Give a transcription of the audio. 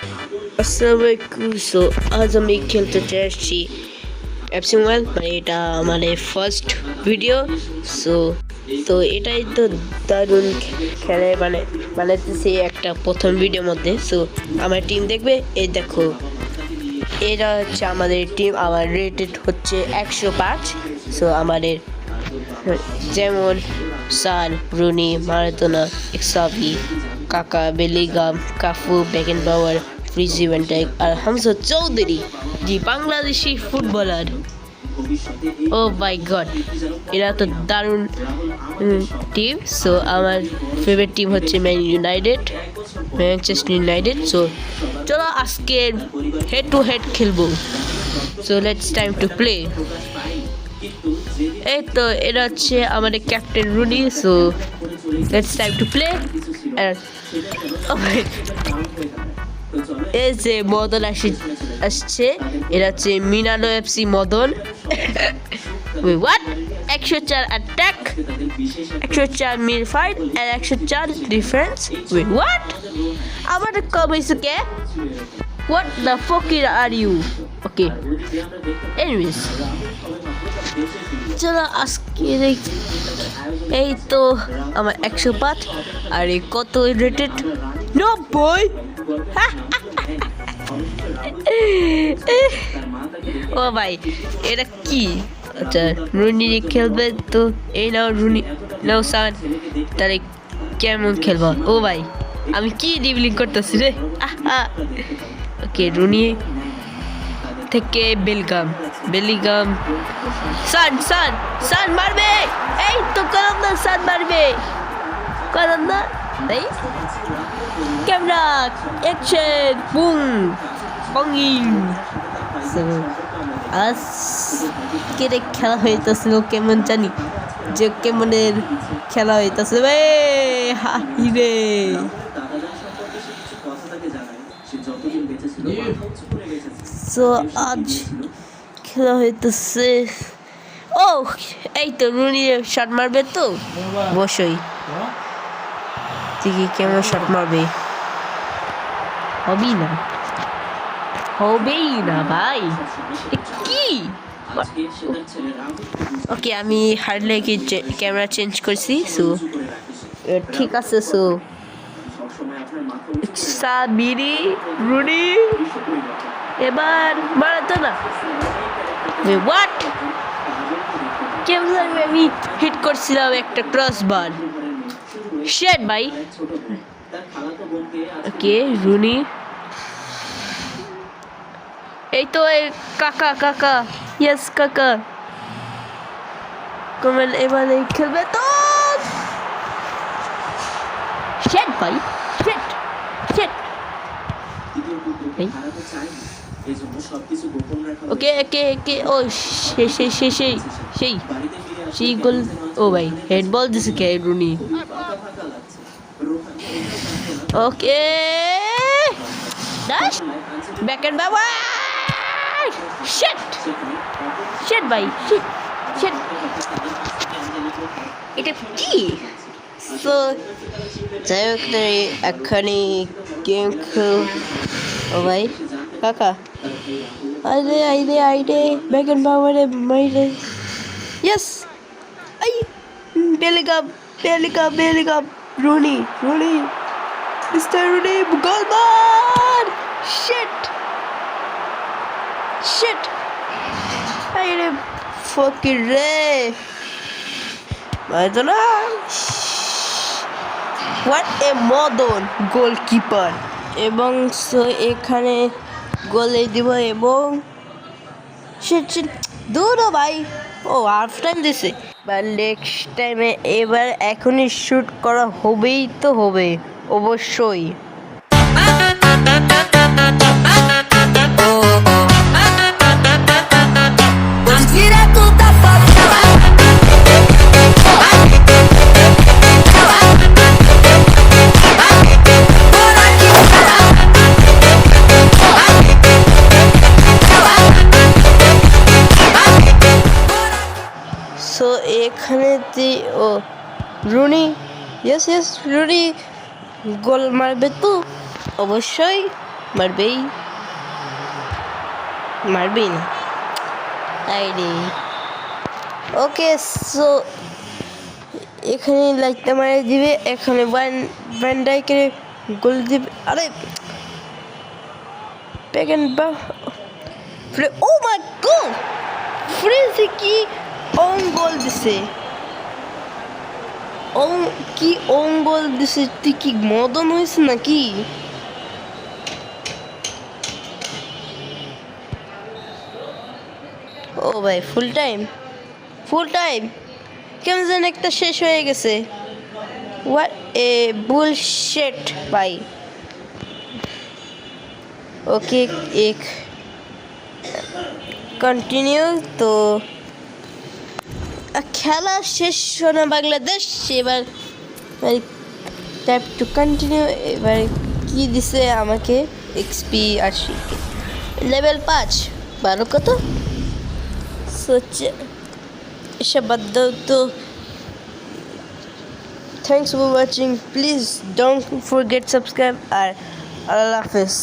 আসসালামু আলাইকুম। সো আজ আমি খেলতে চাইছি এফসি মোবাইল, মানে এটা আমাদের ফার্স্ট ভিডিও। সো তো এটাই তো দারুণ খেলে বানাতেছি একটা প্রথম ভিডিওর মধ্যে। সো আমার টিম দেখবে, এই দেখো এটা হচ্ছে আমাদের টিম। আমার রেটেড হচ্ছে 105। সো আমাদের যেমন সান, Rooney, Maradona, Xavi, Kaka, Bellingham, Cafu, Beckenbauer, ফ্রিজি ভ্যানডাইক আর হামজা চৌধুরী, জি Bangladeshi footballer. Oh my god, এরা তো দারুণ টিম। সো আমার ফেভারিট টিম হচ্ছে ম্যানচেস্টার ইউনাইটেড। সো চলো আজকে হেড টু হেড খেলবো। So let's time to play. এই তো এটা হচ্ছে আমাদের captain Rooney. So let's time to play. এই যে মদন আসছে, এটা হচ্ছে মিনানো FC Madan. What? 104 attack, 104 midfield আর 104 ডিফেন্স। হোয়াট? আমার কম হয়েছে কে? What the fuck are you? Okay. Anyways, চলো আজকে এই তো আমার 105 আর কত রেটেড 90। ও ভাই, এটা কি? আচ্ছা রুনি খেলবে তো এই নাও রুনি, নাও সান, তাহলে কেমন খেলবো? ও ভাই আমি কি ডিবলিং করতেছি রে। ওকে রুনি থেকে বেলিগাম, সান মারবে। এই তো কলম না, সান মারবে, কলম না। এই ক্যামেরা অ্যাকশন, বুম বঙ্গিং। আজকে খেলা হইতেছিল কেমন জানি, যে কেমনের খেলা হইতেছে হিরে। সো আজ খেলা হইতেছে। ও এই তো রুনি শট মারবে তো অবশ্যই। দেখি কেমন শট মারবে। হবেই না ভাই, কি? ওকে আমি হার্ডলে কি ক্যামেরা চেঞ্জ করছি। সো ঠিক আছে। সো সাবিরি রুনি এবার মারাতো না। হোয়াট? কেমন আমি হিট করছিলাম একটা ক্রস বার। শেট ভাই। ওকে রুনি, এই তো কাকা ইয়েস কাকা কমেন্ট এবারে খেলবে তো। শেট ভাই, শেট। ওকে ও সেই গোল। ও ভাই হেড বল দিছে কে? রুনি। ওকে দাস ব্যাকেন্ড বাবা। শেট ভাই, শেট। এটা কি? সো যাই হোক এখানে গেম খেল। ও ভাই কাকা আইরে ব্যাকেন্ড বাবারে মাইরে। Yes I Bellingham Rooney mister Rooney goal bar. Shit আইরে ফকির রে, মারতো না। What a Madan goalkeeper. এবং সো এখানে গোলে দিব এবং শিট দূর ভাই। ও হাফ টাইম দিছে বা নেক্সট টাইমে এবার এখনই শুট করা হবেই তো হবে অবশ্যই। সো এখানে ও রুনি, ইয়েস রুনি গোল মারবে তো অবশ্যই। মারবেই মারবেই না আইডি। ওকে সো এখানে লাইটটা মারা দিবে, এখানে ভ্যান ডাইকের গোল দিবে। আরে প্যাকেন বা ও মাই গড, ফ্রেন্সে কি অন গোল দিছে, কি অন গোল দিছে, তুই কি মদন হয়েছে নাকি? ও ভাই ফুল টাইম কেমন যেন একটা শেষ হয়ে গেছে। হোয়াট এ বুলশিট ভাই। ওকে এক কন্টিনিউ। তো খেলা শেষ হলো বাংলাদেশ, এবার ট্যাপ টু কন্টিনিউ। এবার কি দিছে আমাকে, এক্সপি 80, লেভেল 5, ভালো কত এসব বাদ দাও তো। Thanks for watching, please don't forget subscribe আর আল্লাহ হাফেজ।